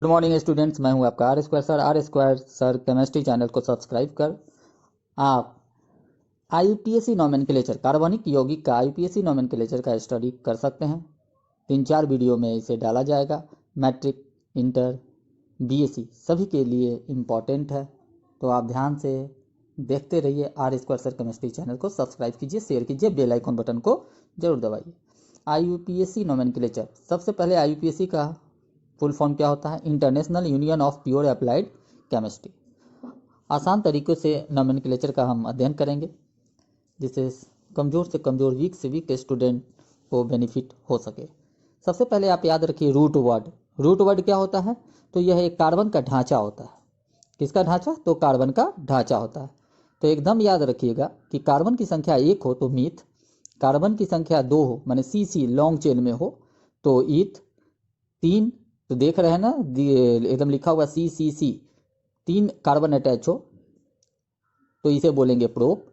Good morning students, मैं हूं आपका आर स्क्वायर केमिस्ट्री चैनल को सब्सक्राइब कर आप आईयूपीएसी नोमेनक्लेचर कार्बनिक यौगिक का आईयूपीएसी नोमेनक्लेचर का स्टडी कर सकते हैं। 3-4 वीडियो में इसे डाला जाएगा। मैट्रिक, इंटर, बीएससी सभी के लिए इम्पॉर्टेंट है, तो आप ध्यान से देखते रहिए। आर स्क्वायर केमिस्ट्री चैनल को सब्सक्राइब कीजिए, शेयर कीजिए, बेल आइकन बटन को जरूर दबाइए। आईयूपीएसी नोमेनक्लेचर, सबसे पहले आईयूपीएसी का फुल फॉर्म क्या होता है? International union of pure applied chemistry. आसान तरीकों से नोमेनक्लेचर का हम अध्ययन करेंगे, जिससे कमज़ोर से कमज़ोर, वीक से वीक स्टूडेंट को बेनिफिट हो सके। सबसे पहले आप याद रखिए रूट वर्ड। रूट वर्ड क्या होता है? तो यह एक कार्बन का ढांचा होता है। किसका ढांचा? तो कार्बन का ढांचा होता है। तो एकदम याद रखिएगा कि कार्बन की संख्या 1 हो तो मीथ, कार्बन की संख्या 2 हो माने CC लॉन्ग चेन में हो तो ईथ, 3 तो देख रहे हैं ना, एकदम लिखा हुआ CCC, 3 कार्बन अटैच हो तो इसे बोलेंगे प्रोप।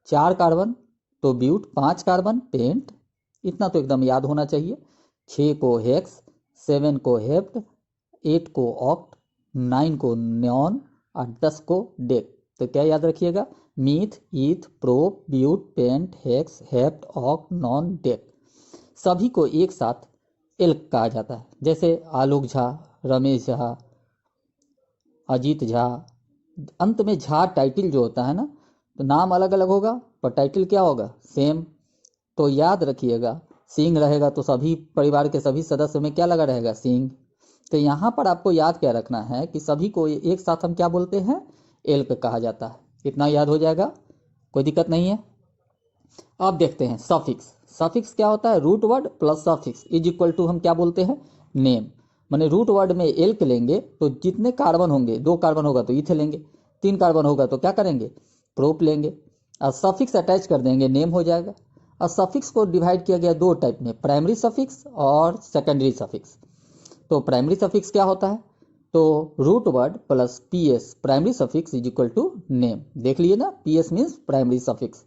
4 कार्बन तो ब्यूट, 5 कार्बन पेंट। इतना तो एकदम याद होना चाहिए। 6 को हेक्स, 7 को हेप्ट, 8 को ऑक्ट, 9 को न्योन और 10 को डेक। तो क्या याद रखिएगा? Meth, eth, prop, but, pent, hex, hept, oct, non, dec. सभी को एक साथ एल्क कहा जाता है। जैसे आलोक झा, रमेश झा, अजीत झा, अंत में झा टाइटल जो होता है ना, तो नाम अलग अलग होगा पर टाइटल क्या होगा? सेम। तो याद रखिएगा, सिंह रहेगा तो सभी परिवार के सभी सदस्य में क्या लगा रहेगा? सिंह। तो यहाँ पर आपको याद क्या रखना है कि सभी को एक साथ हम क्या बोलते हैं? एल्क कहा जाता है। इतना याद हो जाएगा, कोई दिक्कत नहीं है। अब देखते हैं सफिक्स। सफिक्स क्या होता है? Root word plus suffix is equal to हम क्या बोलते हैं? नेम। माने रूट वर्ड में एल्क लेंगे तो जितने कार्बन होंगे, 2 कार्बन होगा तो इथ लेंगे, 3 कार्बन होगा तो क्या करेंगे? प्रोप लेंगे। और सफिक्स अटैच कर देंगे, नेम हो जाएगा। और सफिक्स को डिवाइड किया गया 2 टाइप में, प्राइमरी सफिक्स और सेकेंडरी सफिक्स। तो प्राइमरी सफिक्स क्या होता है? तो root word plus PS primary suffix is equal to name. देख लिए ना, PS means primary suffix,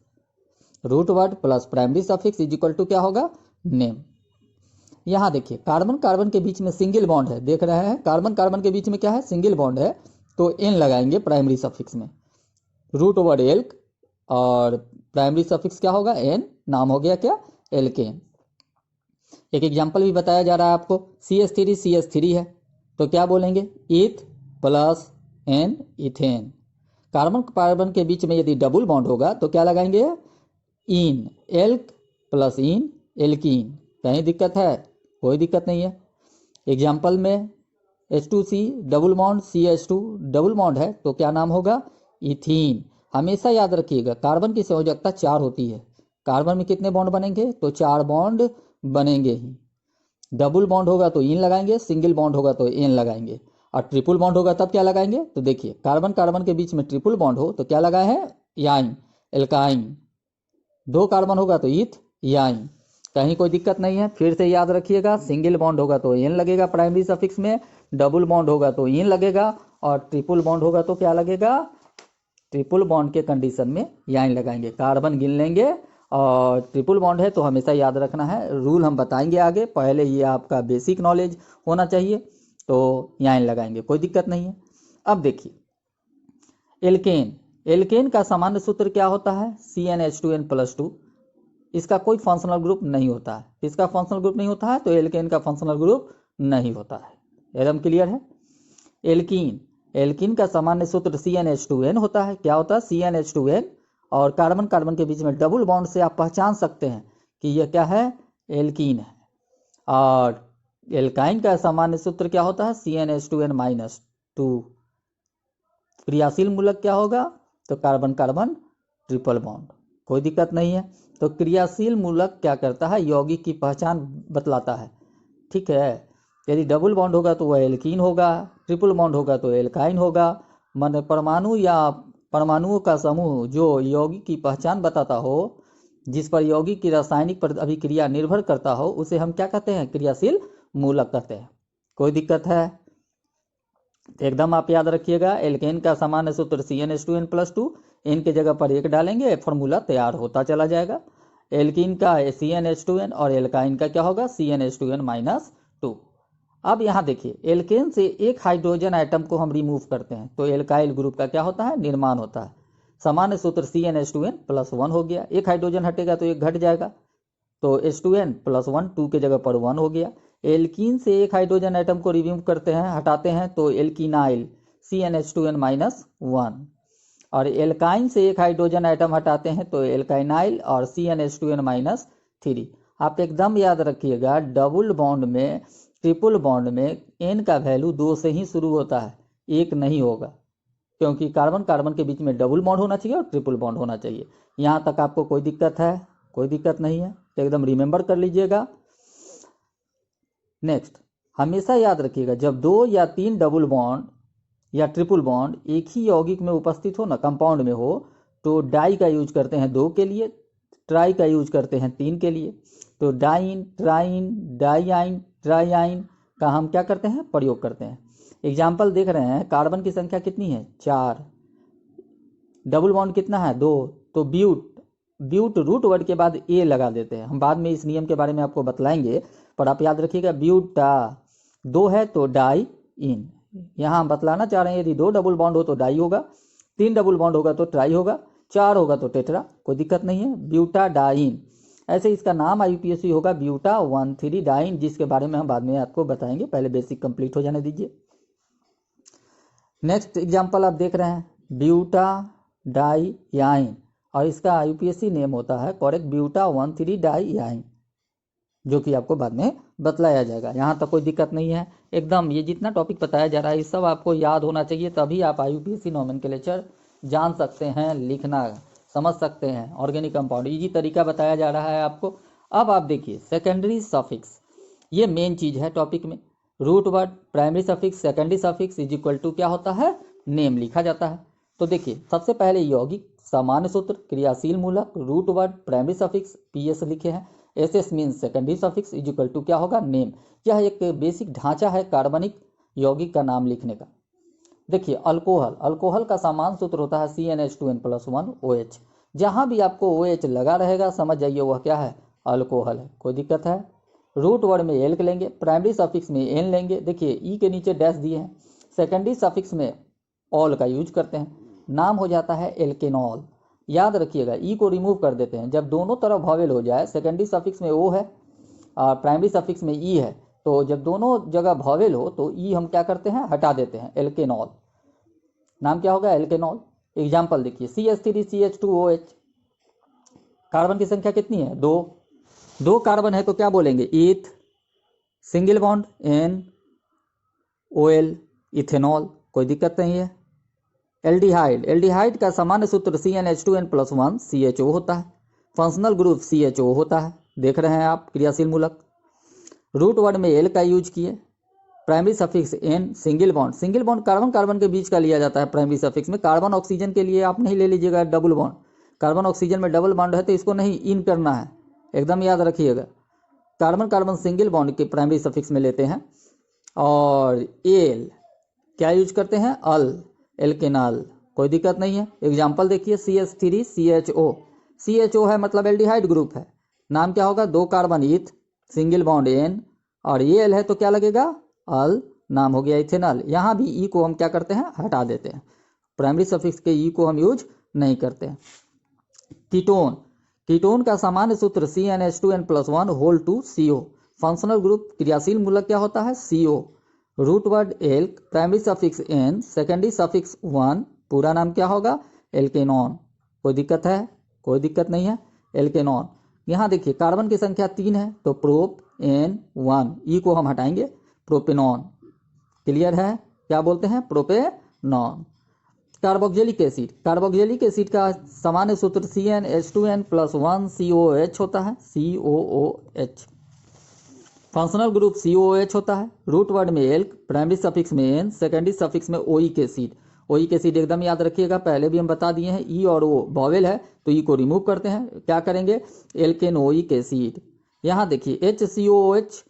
root word plus primary suffix is equal to क्या होगा? नेम। यहां देखिए कार्बन कार्बन के बीच में सिंगल बॉन्ड है, देख रहे हैं? कार्बन कार्बन के बीच में क्या है? सिंगल बॉन्ड है, तो N लगाएंगे प्राइमरी सफिक्स में। रूट वर्ड एल्क और प्राइमरी सफिक्स क्या होगा? N। नाम हो गया क्या? एल्केन। एक एग्जांपल भी बताया जा रहा है आपको। CH3 है तो क्या बोलेंगे? Eth plus N, ethane. Carbon carbon के बीच में यदि डबल बॉन्ड होगा तो क्या लगाएंगे? इन, एल्क प्लस इन, एल्कीन। कहीं दिक्कत है? कोई दिक्कत नहीं है। एग्जाम्पल में H2C double bond, CH2 double bond है तो क्या नाम होगा? इथीन। हमेशा याद रखिएगा कार्बन की संयोजकता 4 होती है। कार्बन में कितने बॉन्ड बनेंगे? तो 4 बॉन्ड बनेंगे ही। डबल बॉन्ड होगा तो इन लगाएंगे, सिंगल बॉन्ड होगा तो एन लगाएंगे, और ट्रिपल बॉन्ड होगा तब क्या लगाएंगे? तो देखिए कार्बन कार्बन के बीच में ट्रिपल बॉन्ड हो तो क्या लगाए हैं? याइन, एल्काइन। 2 कार्बन होगा तो ईथ, याइन। कहीं कोई दिक्कत नहीं है। फिर से याद रखिएगा, सिंगल बॉन्ड होगा तो एन लगेगा प्राइमरी सफिक्स में, डबल बॉन्ड होगा तो इन लगेगा, और ट्रिपल बॉन्ड होगा तो क्या लगेगा? ट्रिपल बॉन्ड के कंडीशन में याइन लगाएंगे। कार्बन गिन लेंगे, और ट्रिपल बॉन्ड है तो हमेशा याद रखना है, रूल हम बताएंगे आगे, पहले ये आपका बेसिक नॉलेज होना चाहिए। तो याइन लगाएंगे, कोई दिक्कत नहीं है। अब देखिए एल्केन। एल्केन का सामान्य सूत्र क्या होता है? CnH2n+2। इसका कोई फंक्शनल ग्रुप नहीं होता है। इसका फंक्शनल ग्रुप नहीं होता है तो एल्केन का फंक्शनल ग्रुप नहीं होता है। एकदम क्लियर है? एल्कीन, एल्कीन का सामान्य सूत्र CnH2n होता है। क्या होता है? CnH2n। और कार्बन कार्बन के बीच में डबल बॉन्ड से आप पहचान सकते हैं कि यह क्या है? एल्कीन है। और एल्काइन का सामान्य सूत्र क्या होता है? CnH2n-2। क्रियाशील मूलक क्या होगा? तो कार्बन कार्बन ट्रिपल बॉन्ड। कोई दिक्कत नहीं है। तो क्रियाशील मूलक क्या करता है? यौगिक की पहचान बतलाता है। ठीक है? यदि डबल बॉन्ड होगा तो वह एल्कीन होगा, ट्रिपल बॉन्ड होगा तो एल्काइन होगा। माने परमाणु या परमाणुओं का समूह जो यौगिक की पहचान बताता हो, जिस पर यौगिक की रासायनिक अभिक्रिया निर्भर करता हो, उसे हम क्या कहते हैं? क्रियाशील मूलक कहते हैं। कोई दिक्कत है? एकदम आप याद रखिएगा, एल्केन का सामान्य सूत्र CnH2n+2। इन के जगह पर 1 डालेंगे, फॉर्मूला तैयार होता चला जाएगा। एल्कीन का CnH2n और एल्काइन का क्या होगा? CnH2n-2। अब यहाँ देखिए, एल्केन से एक हाइड्रोजन आइटम को हम रिमूव करते हैं तो एल्काइल ग्रुप का क्या होता है, निर्माण होता है। सामान्य सूत्र CnH2n+1 हो गया, एक हाइड्रोजन हटेगा तो एक घट जाएगा, तो H2n+1 2 के जगह पर 1 हो गया। एल्कीन से एक हाइड्रोजन आइटम को रिमूव करते हैं, हटाते हैं तो एल्कीनाइल CnH2n-1, और एल्काइन से एक हाइड्रोजन आइटम हटाते हैं तो एल्काइनाइल और CnH2n-3। आप एकदम याद रखिएगा, डबल बॉन्ड में, ट्रिपल बॉन्ड में n का वैल्यू 2 से ही शुरू होता है, 1 नहीं होगा, क्योंकि कार्बन कार्बन के बीच में डबल बॉन्ड होना चाहिए और ट्रिपल बॉन्ड होना चाहिए। यहाँ तक आपको कोई दिक्कत है? कोई दिक्कत नहीं है, तो एकदम रिमेंबर कर लीजिएगा। नेक्स्ट, हमेशा याद रखिएगा, जब 2 या 3 डबल बॉन्ड या ट्रिपल बॉन्ड एक ही यौगिक में उपस्थित हो ना, कंपाउंड में हो, तो डाई का यूज करते हैं 2 के लिए, ट्राई का यूज करते हैं 3 के लिए। तो डाइन, ट्राइन, डाइआइन, ट्राइआइन का हम क्या करते हैं, प्रयोग करते हैं। एग्जाम्पल देख रहे हैं, कार्बन की संख्या कितनी है, 4, डबल बॉन्ड कितना है, 2, तो ब्यूट रूट वर्ड के बाद ए लगा देते हैं। हम बाद में इस नियम के बारे में आपको बतलाएंगे, पर आप याद रखिएगा, ब्यूटा 2 है तो डाई इन। यहाँ हम बतलाना चाह रहे हैं, यदि 2 डबल बॉन्ड हो तो डाई होगा, 3 डबल बॉन्ड होगा तो ट्राई होगा, 4 होगा तो टेट्रा, कोई दिक्कत नहीं है, ब्यूटा डाइन। ऐसे इसका नाम IUPAC होगा ब्यूटा 1,3 डाइन, जिसके बारे में हम बाद में आपको बताएंगे, पहले बेसिक कंप्लीट हो जाने दीजिए। नेक्स्ट एग्जाम्पल आप देख रहे हैं, ब्यूटा डाइयाइन, और इसका IUPAC नेम होता है करेक्ट ब्यूटा 1,3 डाइयाइन, जो कि आपको बाद में बतलाया जाएगा। यहाँ तक कोई दिक्कत नहीं है, एकदम ये जितना टॉपिक बताया जा रहा है ये सब आपको याद होना चाहिए, तभी आप IUPAC नोमेनक्लेचर जान सकते हैं, लिखना समझ सकते हैं। ऑर्गेनिक कंपाउंड इजी तरीका बताया जा रहा है आपको। अब आप देखिए, सेकेंडरी सफिक्स, ये मेन चीज है टॉपिक में। Root word, primary suffix, secondary suffix is equal to क्या होता है, नेम लिखा जाता है। तो देखिए, सबसे पहले यौगिक, सामान्य सूत्र, क्रियाशील मूलक, root word, primary suffix, PS लिखे हैं, SS means secondary suffix is equal to क्या होगा, नेम। यह एक बेसिक ढांचा है कार्बनिक यौगिक का नाम लिखने का। देखिए, अल्कोहल का सामान्य सूत्र होता है CnH2n+1 OH। जहां भी आपको OH लगा रहेगा समझ जाइए वह क्या है, अल्कोहल है, कोई दिक्कत है। रूट वर्ड में एल्क लेंगे, प्राइमरी सफिक्स में एन लेंगे, देखिए ई के नीचे डैश दिए हैं, सेकेंडरी सफिक्स में ऑल का यूज करते हैं, नाम हो जाता है एल्केनॉल। याद रखिएगा, ई को रिमूव कर देते हैं, जब दोनों तरफ वॉवेल हो जाए, सेकेंडरी सफिक्स में ओ है और प्राइमरी सफिक्स में ई है, तो जब दोनों जगह वॉवेल हो तो ई हम क्या करते हैं, हटा देते हैं, एल्केनॉल, नाम क्या होगा, एल्केनॉल। एग्जाम्पल देखिए, CH3CH2OH, कार्बन की संख्या कितनी है, 2 कार्बन है तो क्या बोलेंगे, eth, single bond N, OL, ethanol, कोई दिक्कत नहीं है। एल्डिहाइड का सामान्य सूत्र CnH2n+1 CHO होता है, फंक्शनल ग्रुप CHO होता है, देख रहे हैं आप, क्रियाशील मूलक। रूट वर्ड में एल का यूज किए, primary suffix N, single bond carbon carbon के बीच का लिया जाता है प्राइमरी सफिक्स में। कार्बन ऑक्सीजन के लिए आप नहीं ले लीजिएगा डबल बॉन्ड, कार्बन ऑक्सीजन में डबल बॉन्ड है तो इसको नहीं इन करना है, एकदम याद रखिएगा। कार्बन सिंगल बॉन्ड के प्राइमरी सफिक्स में लेते हैं। और एल क्या यूज करते हैं, एल्केनॉल, कोई दिक्कत नहीं है। एग्जाम्पल देखिए, CH3CHO है मतलब एल्डिहाइड ग्रुप है, नाम क्या होगा, 2 कार्बन ईथ, सिंगल बॉन्ड N, और एल है तो क्या लगेगा, अल, नाम हो गया इथेनॉल। यहाँ भी ई को हम क्या करते हैं, हटा देते हैं, प्राइमरी सफिक्स के ई को हम यूज नहीं करते हैं। कीटोन का सामान्य सूत्र CnH2n+1 whole two CO, functional group, क्रियाशील मूलक क्या होता है, CO। Root word alk, primary suffix N, secondary suffix 1, पूरा नाम क्या होगा, एल्केनॉन, कोई दिक्कत है, कोई दिक्कत नहीं है, एल्केनॉन। यहाँ देखिए, कार्बन की संख्या 3 है तो प्रोप N1, ई को हम हटाएंगे, प्रोपेनॉन, क्लियर है, क्या बोलते हैं, प्रोपेनॉन। कार्बोक्सिलिक एसिड का सामान्य सूत्र CnH2n+1 COOH होता है, COOH, फंक्शनल ग्रुप COOH होता है। रूट वर्ड में एल्क, प्राइमरी सफिक्स में N, सेकेंडरी सफिक्स में ओइक एसिड एकदम याद रखिएगा, पहले भी हम बता दिए हैं, ई और ओ वॉवेल है तो ई को रिमूव करते हैं, क्या करेंगे, एल्केनोइक एसिड। यहाँ देखिए, HCOOH,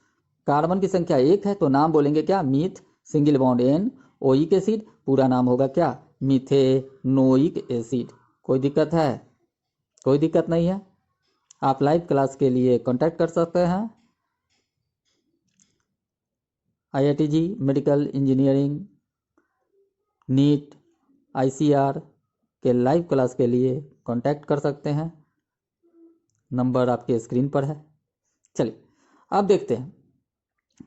कार्बन की संख्या 1 है तो नाम बोलेंगे क्या, myth, single bond N, oic acid, पूरा नाम होगा क्या, मिथेनोइक एसिड। कोई दिक्कत है, कोई दिक्कत नहीं है। आप लाइव क्लास के लिए कांटेक्ट कर सकते हैं। IITG medical engineering, NEET, ICR के लाइव क्लास के लिए कांटेक्ट कर सकते हैं। नंबर आपके स्क्रीन पर है। चलिए अब देखते हैं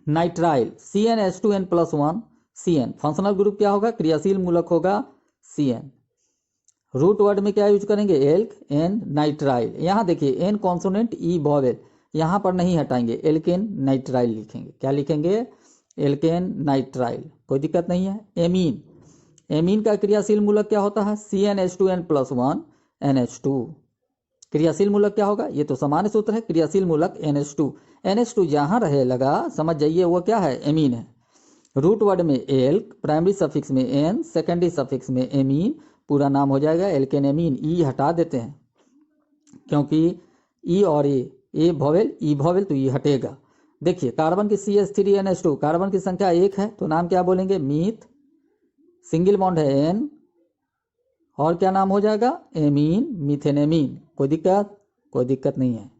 nitrile CnH2n+1 CN। Functional group क्या होगा? क्रियाशील मूलक होगा CN। रूट वर्ड में क्या यूज करेंगे? Alk N nitrile. यहाँ देखिए एन कॉन्सोनेंट ई वॉवेल, यहाँ पर नहीं हटाएंगे, एल्केन नाइट्राइल लिखेंगे। क्या लिखेंगे? Alkane nitrile. कोई दिक्कत नहीं है। एमीन, एमीन का क्रियाशील मूलक क्या होता है? CnH2n+1 NH2। क्रियाशील मूलक क्या होगा? ये तो सामान्य सूत्र है। क्रियाशील मूलक NH2। NH2 जहां रहे लगा समझ जाइए वो क्या है? एमीन है। रूट वर्ड में एल्क, प्राइमरी सफिक्स में एन, सेकेंडरी सफिक्स में एमीन, पूरा नाम हो जाएगा एल्केन एमीन। ई हटा देते हैं क्योंकि ई और ए वॉवेल, ई वॉवेल तो ई हटेगा। देखिए कार्बन की CH3NH2, कार्बन की संख्या 1 है तो नाम क्या बोलेंगे? मीथ। सिंगल बॉन्ड है एन और क्या नाम हो जाएगा? एमीन, मीथेनेमीन। कोई दिक्कत? कोई दिक्कत नहीं है।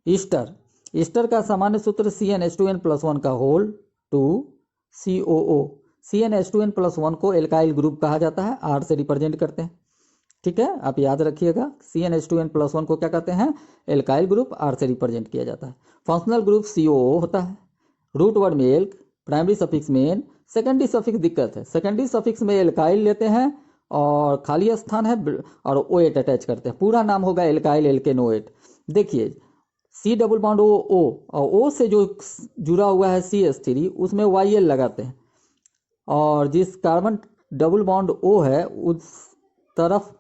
ईस्टर, ईस्टर का सामान्य सूत्र CnH2n+1 का होल टू COO। CnH2n+1 को एल्काइल ग्रुप कहा जाता है, R से रिप्रेजेंट करते हैं। ठीक है, आप याद रखिएगा CnH2n+1 को क्या कहते हैं? एल्काइल ग्रुप, R से रिप्रेजेंट किया जाता है। फंक्शनल ग्रुप COO होता है। रूट वर्ड में एल्क, प्राइमरी सफिक्स में एन, सेकेंडरी सफिक्स दिक्कत है, सेकेंडरी सफिक्स में एल्काइल लेते हैं और खाली स्थान है और OH अटैच करते हैं, पूरा नाम होगा एल्काइल एल्केन OH। देखिए C डबल बॉन्ड O और O से जो जुड़ा हुआ है CH3 उसमें YL लगाते हैं और जिस कार्बन डबल बॉन्ड O है उस तरफ,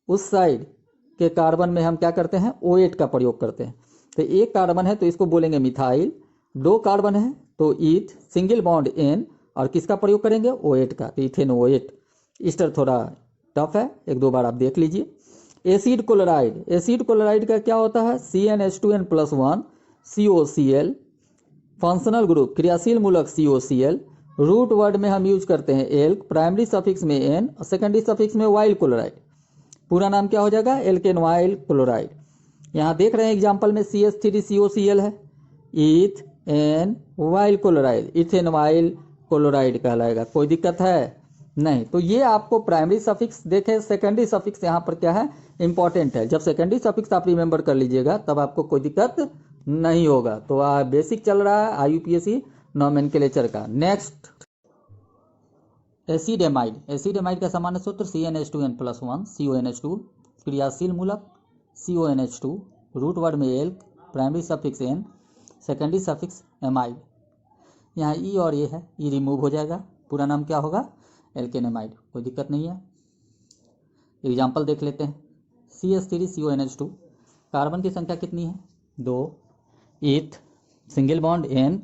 उस साइड के कार्बन में हम क्या करते हैं? OH का प्रयोग करते हैं। तो एक कार्बन है तो इसको बोलेंगे मिथाइल, दो कार्बन है तो ईथ, सिंगल बॉन्ड N और किसका प्रयोग करेंगे? OH का, तो इथेन OH। ईस्टर थोड़ा टफ है, एक दो बार आप देख लीजिए। एसिड क्लोराइड, एसिड क्लोराइड का क्या होता है? CnH2n+1 COCl। फंक्शनल ग्रुप क्रियाशील मूलक COCl। रूट वर्ड में हम यूज करते हैं एल्क, प्राइमरी सफिक्स में एन और सेकेंडरी सफिक्स में वाइल क्लोराइड, पूरा नाम क्या हो जाएगा? Alkane oyl chloride. यहाँ देख रहे हैं एग्जाम्पल में CH3COCl है, eth ane oyl chloride, ethane oyl chloride कहलाएगा। कोई दिक्कत है? नहीं। तो ये आपको प्राइमरी सफिक्स देखे, सेकेंडरी सफिक्स यहाँ पर क्या है? इंपॉर्टेंट है। जब सेकेंडरी सफिक्स आप रिमेंबर कर लीजिएगा तब आपको कोई दिक्कत नहीं होगा। तो बेसिक चल रहा है IUPAC नोमेनक्लेचर का। नेक्स्ट एसिडेमाइड, एसिडेमाइड का सामान्य सूत्र CnH2n+1 CONH2। क्रियाशील मूलक CONH2। रूट वर्ड में alk, primary suffix N, secondary suffix amide. यहाँ ई और ये है, ई रिमूव हो जाएगा, पूरा नाम क्या होगा? एल्केनेमाइड। कोई दिक्कत नहीं है। एग्जाम्पल देख लेते हैं। CH3CONH2, कार्बन की संख्या कितनी है? 2, ईथ, सिंगल बॉन्ड N,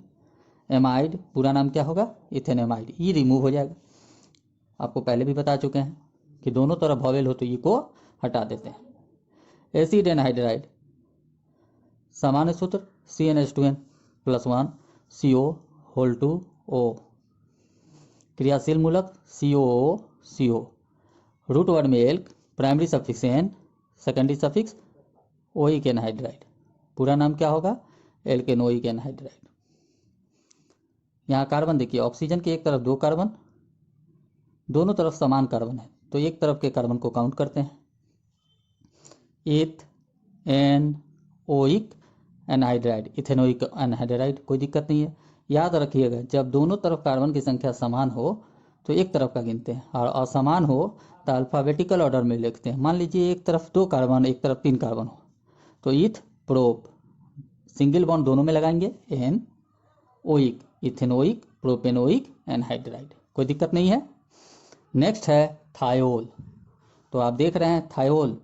एमाइड, पूरा नाम क्या होगा? इथेनेमाइड। ई रिमूव हो जाएगा। आपको पहले भी बता चुके हैं कि दोनों तरफ वॉवेल हो तो ई को हटा देते हैं। एसिड एनहाइड्राइड, सामान्य सूत्र CnH2n+1 CO whole to O। क्रियाशील मूलक COO। रूट वर्ड में alk, primary suffix N, secondary suffix oic anhydride, पूरा नाम क्या होगा? Alkanoic anhydride. यहाँ कार्बन देखिए, ऑक्सीजन के एक तरफ 2 कार्बन, दोनों तरफ समान कार्बन है तो एक तरफ के कार्बन को काउंट करते हैं। Eth N oic anhydride, ethanoic anhydride. कोई दिक्कत नहीं है। याद रखिएगा जब दोनों तरफ कार्बन की संख्या समान हो तो एक तरफ का गिनते हैं और असमान हो तो अल्फ़ाबेटिकल ऑर्डर में लिखते हैं। मान लीजिए एक तरफ 2 कार्बन एक तरफ 3 कार्बन हो तो ईथ प्रोप, सिंगल बॉन्ड दोनों में लगाएंगे, N oic, ethanoic, propanoic anhydride. कोई दिक्कत नहीं है। नेक्स्ट है थायोल। तो आप देख रहे हैं थायोल,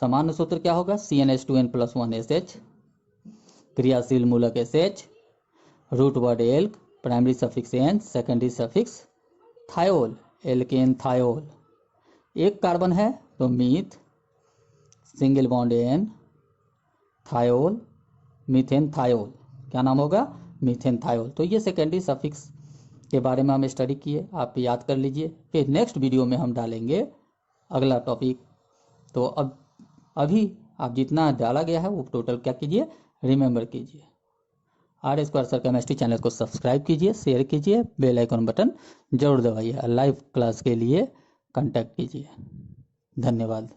सामान्य सूत्र क्या होगा? CnH2n+1 SH, क्रियाशील मूलक SH, root word alk, primary suffix N, secondary suffix thiol, alkane thiol. एक कार्बन है तो meth, single bond N, thiol, methane thiol. क्या नाम होगा? Methane thiol. तो ये सेकेंडरी सफिक्स के बारे में हम स्टडी किए, आप याद कर लीजिए। फिर नेक्स्ट वीडियो में हम डालेंगे अगला टॉपिक। तो अब अभी आप जितना डाला गया है वो टोटल क्या कीजिए? रिमेंबर कीजिए। R square sir chemistry channel को सब्सक्राइब कीजिए, शेयर कीजिए, बेल आइकन बटन जरूर दबाइए। लाइव क्लास के लिए कांटेक्ट कीजिए। धन्यवाद।